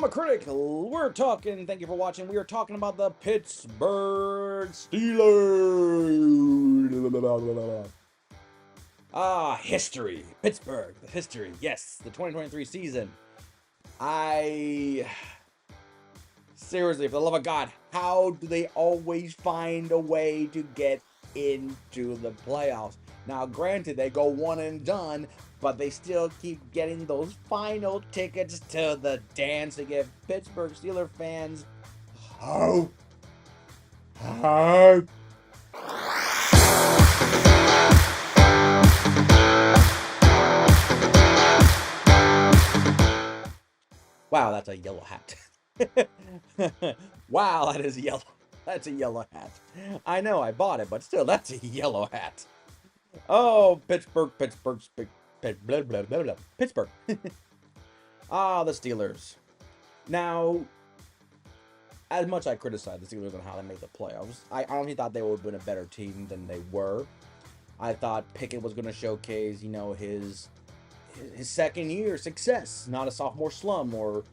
I'm a critic. We're talking. Thank you for watching. We are talking about the Pittsburgh Steelers. History. Pittsburgh. The history. Yes, the 2023 season. I seriously, for the love of God, how do they always find a way to get into the playoffs? Now, granted, they go one and done, but they still keep getting those final tickets to the dance to give Pittsburgh Steelers fans hope. Hope. Wow, that's a yellow hat. Wow, that is yellow. That's a yellow hat. I know I bought it, but still, that's a yellow hat. Oh, Pittsburgh. Blah, blah, blah, blah. Pittsburgh. The Steelers. Now, as much I criticize the Steelers on how they made the playoffs, I honestly thought they would have been a better team than they were. I thought Pickett was going to showcase, his second year success, not a sophomore slump, or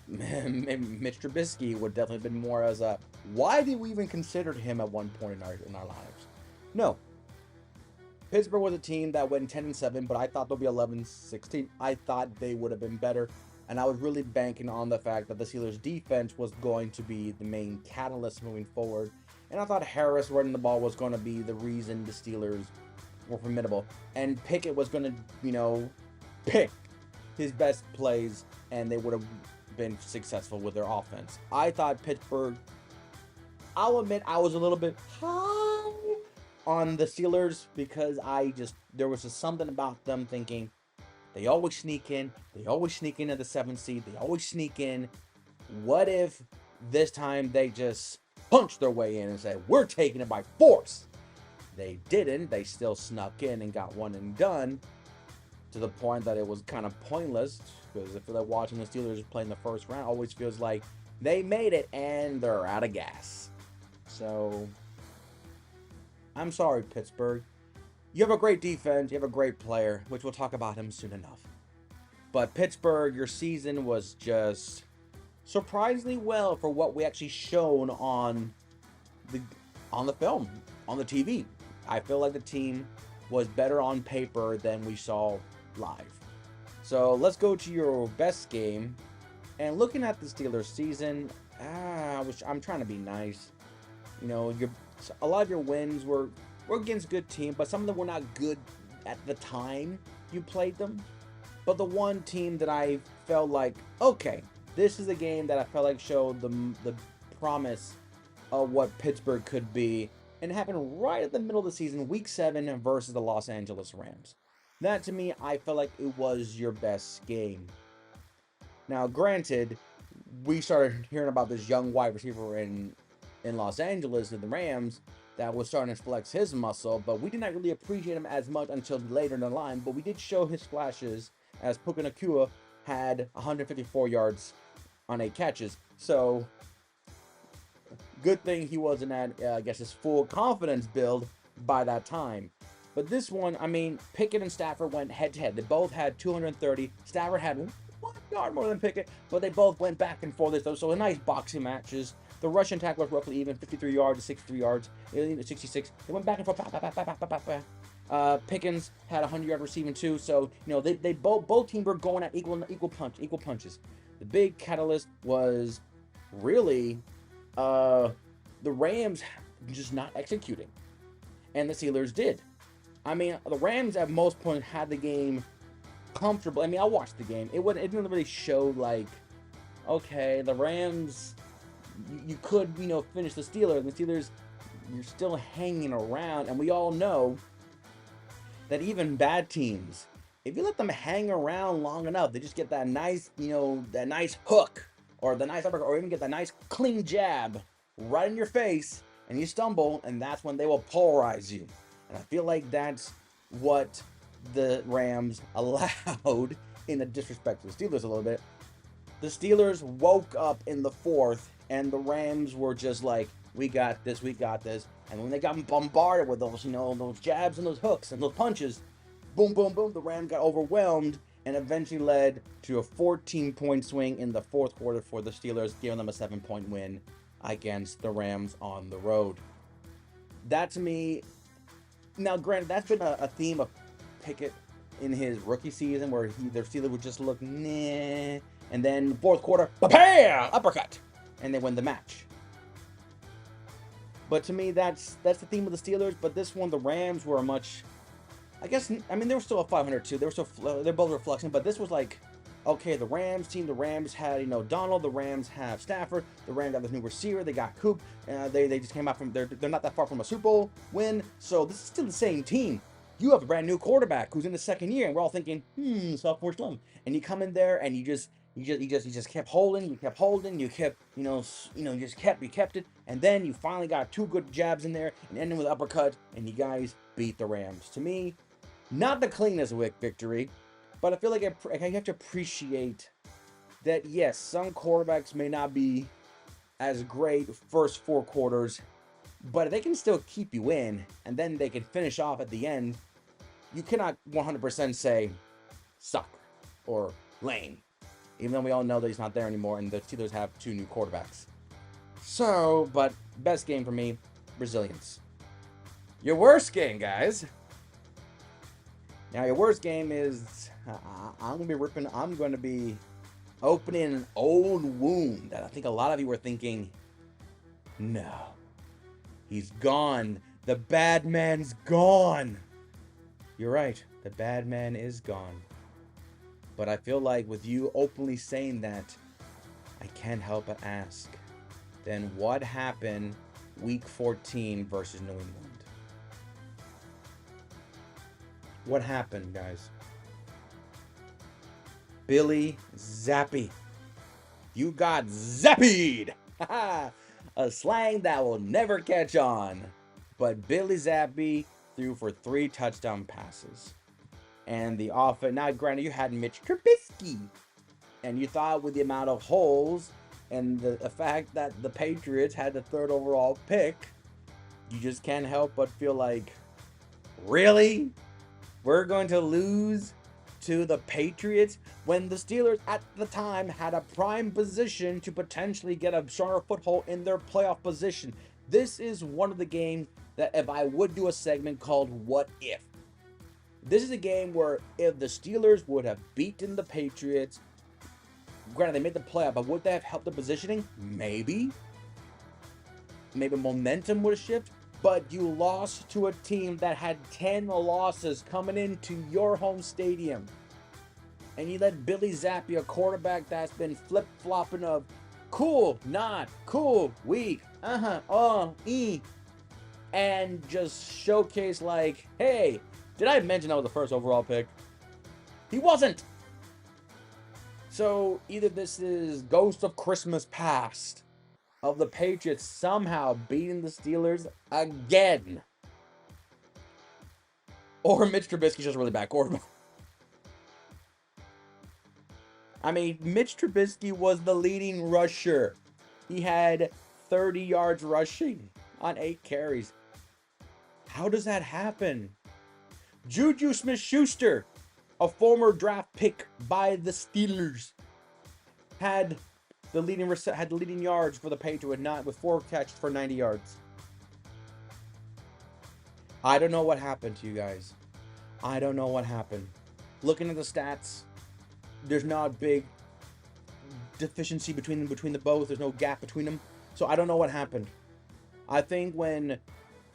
Mitch Trubisky would definitely have been more as a, why did we even consider him at one point in our lives? No. Pittsburgh was a team that went 10-7, but I thought they'll be 11-16. I thought they would have been better, and I was really banking on the fact that the Steelers' defense was going to be the main catalyst moving forward, and I thought Harris running the ball was going to be the reason the Steelers were formidable, and Pickett was going to, pick his best plays, and they would have been successful with their offense. I thought Pittsburgh, I'll admit I was a little bit high on the Steelers because there was just something about them thinking they always sneak in at the 7th seed, they always sneak in. What if this time they just punched their way in and said, we're taking it by force? They didn't. They still snuck in and got one and done, to the point that it was kind of pointless, because if they're watching the Steelers play in the first round, it always feels like they made it and they're out of gas. So, I'm sorry, Pittsburgh. You have a great defense, you have a great player, which we'll talk about him soon enough. But Pittsburgh, your season was just surprisingly well for what we actually shown on the film, on the TV. I feel like the team was better on paper than we saw live. So let's go to your best game. And looking at the Steelers season, I'm trying to be nice. A lot of your wins were against good teams, but some of them were not good at the time you played them. But the one team that I felt like, okay, this is a game that I felt like showed the promise of what Pittsburgh could be, and it happened right at the middle of the season, Week 7 versus the Los Angeles Rams. That, to me, I felt like it was your best game. Now, granted, we started hearing about this young wide receiver in Los Angeles and the Rams that was starting to flex his muscle, but we did not really appreciate him as much until later in the line. But we did show his flashes, as Puka Nacua had 154 yards on 8 catches. So, good thing he wasn't at, his full confidence build by that time. But this one, Pickett and Stafford went head-to-head. They both had 230. Stafford had 1 yard more than Pickett, but they both went back and forth. So a nice boxing matches. The rushing attack was roughly even, 53 yards to 63 yards, 66. They went back and forth. Pickens had 100-yard receiving too. So they both teams were going at equal punches. The big catalyst was really the Rams just not executing, and the Steelers did. The Rams at most points had the game comfortable. I watched the game. It didn't really show like, okay, the Rams, you could, finish the Steelers. And the Steelers, you're still hanging around. And we all know that even bad teams, if you let them hang around long enough, they just get that nice, that nice hook, or the nice uppercut, or even get that nice clean jab right in your face, and you stumble, and that's when they will polarize you. And I feel like that's what the Rams allowed, in the disrespect to the Steelers a little bit. The Steelers woke up in the 4th, and the Rams were just like, we got this. And when they got bombarded with those, those jabs and those hooks and those punches, boom, boom, boom, the Rams got overwhelmed, and eventually led to a 14-point swing in the fourth quarter for the Steelers, giving them a 7-point win against the Rams on the road. That to me, now granted, that's been a theme of Pickett in his rookie season, where their Steelers would just look nah, and then fourth quarter, bam, uppercut, and they win the match. But to me, that's the theme of the Steelers. But this one, the Rams were a much, I guess, I mean, they were still a 500 too. They were still, they're both reflecting. But this was like, okay, the Rams team. The Rams had Donald. The Rams have Stafford. The Rams got this new receiver. They got Coop. They just came out from they're not that far from a Super Bowl win. So this is still the same team. You have a brand new quarterback who's in the second year, and we're all thinking, sophomore slump. And you come in there and you just kept holding, you kept holding, you kept, you kept it, and then you finally got two good jabs in there and ending with an uppercut, and you guys beat the Rams. To me, not the cleanest victory, but I feel like I have to appreciate that, yes, some quarterbacks may not be as great first four quarters, but they can still keep you in, and then they can finish off at the end. You cannot 100% say suck or lame, even though we all know that he's not there anymore, and the Steelers have two new quarterbacks. So, but best game for me, Brazilians. Your worst game, guys. Now, your worst game is I'm going to be opening an old wound that I think a lot of you were thinking, no, he's gone. The bad man's gone. You're right. The bad man is gone. But I feel like with you openly saying that, I can't help but ask, then what happened week 14 versus New England? What happened, guys? Billy Zappe. You got zappied! A slang that will never catch on. But Billy Zappe threw for 3 touchdown passes. And the offense, now granted, you had Mitch Trubisky. And you thought with the amount of holes and the fact that the Patriots had the 3rd overall pick, you just can't help but feel like, really? We're going to lose to the Patriots when the Steelers at the time had a prime position to potentially get a stronger foothold in their playoff position. This is one of the games that if I would do a segment called What If? This is a game where if the Steelers would have beaten the Patriots, granted they made the playoff, but would they have helped the positioning? Maybe. Maybe momentum would have shifted. But you lost to a team that had 10 losses coming into your home stadium. And you let Billy Zappe, a quarterback that's been flip-flopping of cool, not cool, weak, and just showcase like, hey, did I mention I was the 1st overall pick? He wasn't. So either this is Ghost of Christmas Past of the Patriots somehow beating the Steelers again, or Mitch Trubisky's just a really bad quarterback. I mean, Mitch Trubisky was the leading rusher. He had 30 yards rushing on 8 carries. How does that happen? Juju Smith-Schuster, a former draft pick by the Steelers, had the leading yards for the Patriots, not with 4 catches for 90 yards. I don't know what happened to you guys. I don't know what happened. Looking at the stats, there's not a big deficiency between the both. There's no gap between them. So I don't know what happened. I think when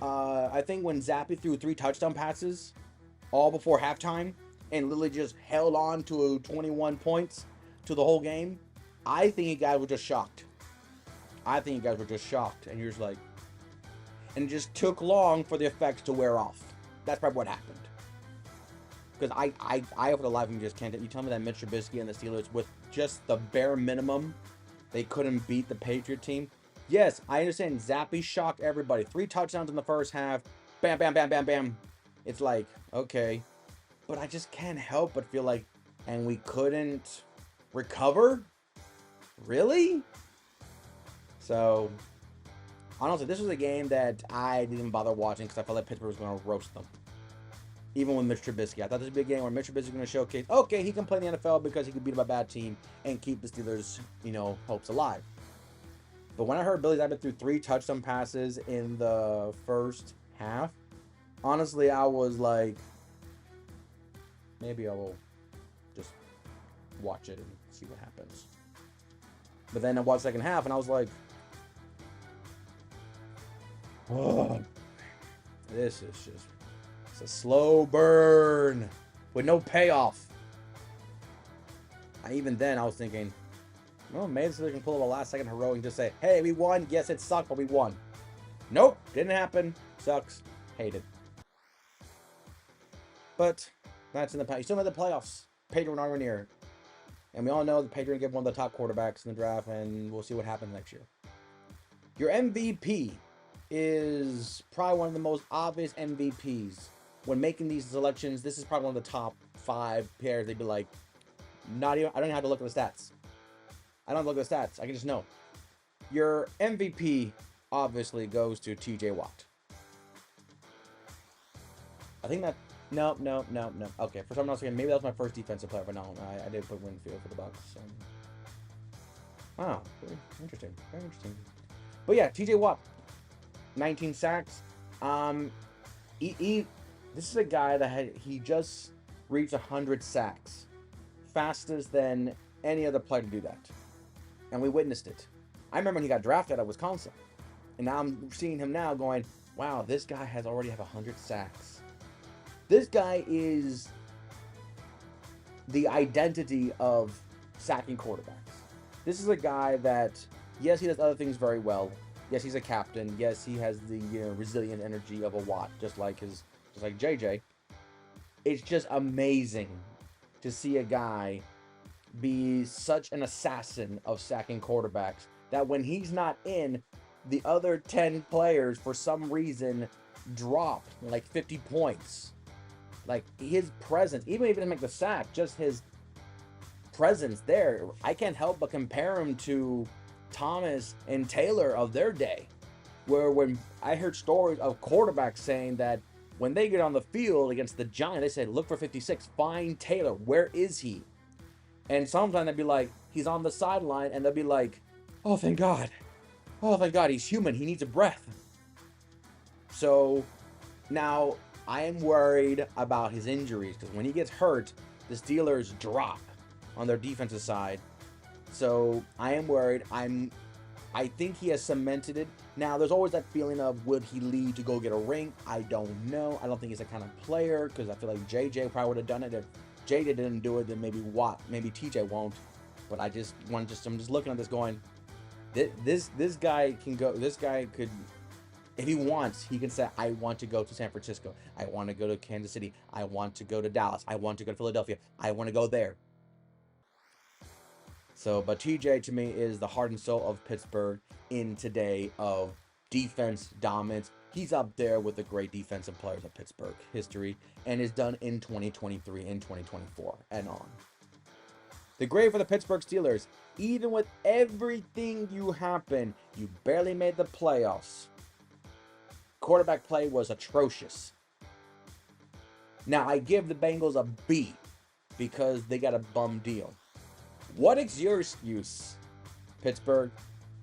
Zappe threw 3 touchdown passes all before halftime and literally just held on to 21 points to the whole game, I think you guys were just shocked. And you're just like, and it just took long for the effects to wear off. That's probably what happened. Because I over the life of you just can't. You tell me that Mitch Trubisky and the Steelers, with just the bare minimum, they couldn't beat the Patriot team. Yes, I understand. Zappe shocked everybody. 3 touchdowns in the first half. Bam, bam, bam, bam, bam. It's like, okay. But I just can't help but feel like, and we couldn't recover? Really? So, honestly, this was a game that I didn't even bother watching because I felt like Pittsburgh was going to roast them. even with Mitch Trubisky. I thought this would be a game where Mitch Trubisky was going to showcase, okay, he can play in the NFL because he can beat up a bad team and keep the Steelers, hopes alive. But when I heard Billy Zappit threw 3 touchdown passes in the first half, honestly, I was like, maybe I will just watch it and see what happens. But then I watched the second half and I was like, oh, this is just, it's a slow burn with no payoff. Even then, I was thinking, well, maybe they can pull up a last-second heroic and just say, hey, we won. Yes, it sucked, but we won. Nope, didn't happen. Sucks. Hated. But that's in the past. You still made the playoffs. Pedro nowhere near. And we all know that Pedro get one of the top quarterbacks in the draft, and we'll see what happens next year. Your MVP is probably one of the most obvious MVPs. When making these selections, this is probably one of the top 5 pairs. They'd be like, I don't even have to look at the stats. I don't look at the stats. I can just know. Your MVP obviously goes to TJ Watt. I think that... No. Okay, for some reason, maybe that was my first defensive player, but no, I did put Winfield for the Bucks. Wow, very interesting. Very interesting. But yeah, TJ Watt, 19 sacks. This is a guy that he just reached 100 sacks. Fastest than any other player to do that. And we witnessed it. I remember when he got drafted out of Wisconsin. And now I'm seeing him now going, wow, this guy has already have 100 sacks. This guy is the identity of sacking quarterbacks. This is a guy that, yes, he does other things very well. Yes, he's a captain. Yes, he has the resilient energy of a Watt, just like JJ. It's just amazing to see a guy be such an assassin of sacking quarterbacks that when he's not in, the other 10 players for some reason drop like 50 points. Like his presence, even if he didn't make the sack, just his presence there, I can't help but compare him to Thomas and Taylor of their day, where when I heard stories of quarterbacks saying that when they get on the field against the Giants, they say, look for 56, find Taylor, where is he? And sometimes they'd be like, he's on the sideline, and they'll be like, oh, thank God. Oh, thank God, he's human. He needs a breath. So now I am worried about his injuries, because when he gets hurt, the Steelers drop on their defensive side. So I am worried. I think he has cemented it. Now, there's always that feeling of, would he leave to go get a ring? I don't know. I don't think he's that kind of player, because I feel like JJ probably would have done it. If JJ didn't do it, then maybe TJ won't. But I'm just looking at this going, this guy can go. This guy could, if he wants, he can say, I want to go to San Francisco. I want to go to Kansas City. I want to go to Dallas. I want to go to Philadelphia. I want to go there. So, but TJ to me is the heart and soul of Pittsburgh in today of defense dominance. He's up there with the great defensive players of Pittsburgh history and is done in 2023 and 2024 and on. The grade for the Pittsburgh Steelers, even with everything you happen, you barely made the playoffs. Quarterback play was atrocious. Now, I give the Bengals a B because they got a bum deal. What is your excuse, Pittsburgh?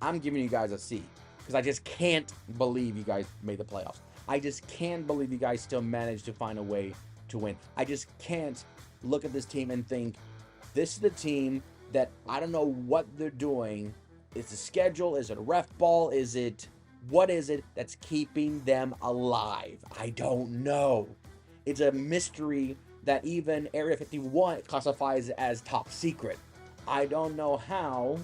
I'm giving you guys a C because I just can't believe you guys made the playoffs. I just can't believe you guys still managed to find a way to win. I just can't look at this team and think, this is the team that I don't know what they're doing. Is the schedule? Is it a ref ball? What is it that's keeping them alive? I don't know. It's a mystery that even Area 51 classifies as top secret. I don't know how,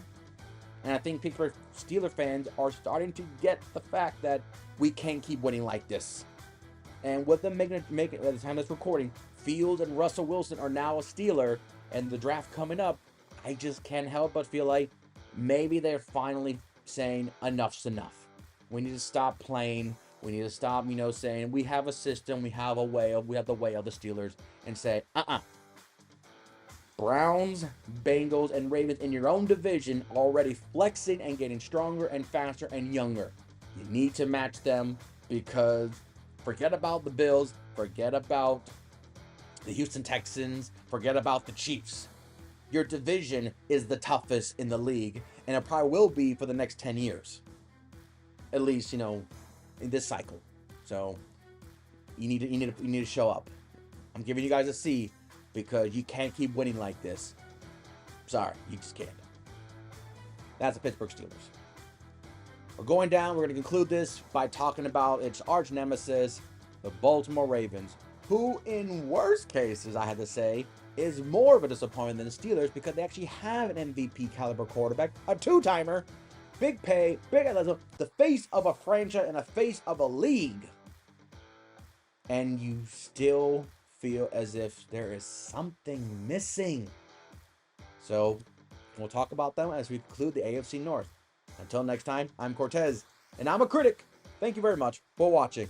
and I think Pittsburgh Steelers fans are starting to get the fact that we can't keep winning like this. And with them making it at the time that's recording, Fields and Russell Wilson are now a Steeler, and the draft coming up, I just can't help but feel like maybe they're finally saying enough's enough. We need to stop playing. We need to stop, saying we have a system, we have the way of the Steelers, and say, Browns, Bengals, and Ravens in your own division already flexing and getting stronger and faster and younger. You need to match them because forget about the Bills, forget about the Houston Texans, forget about the Chiefs. Your division is the toughest in the league, and it probably will be for the next 10 years. At least, you know, in this cycle. So you need to show up. I'm giving you guys a C because you can't keep winning like this. Sorry, you just can't. That's the Pittsburgh Steelers. We're going down. We're going to conclude this by talking about its arch nemesis, the Baltimore Ravens, who, in worst cases, I had to say, is more of a disappointment than the Steelers because they actually have an MVP caliber quarterback, a two-timer, big pay, big athleticism, the face of a franchise and a face of a league. And you still feel as if there is something missing. So we'll talk about them as we conclude the AFC North. Until next time, I'm Cortez, and I'm a critic. Thank you very much for watching.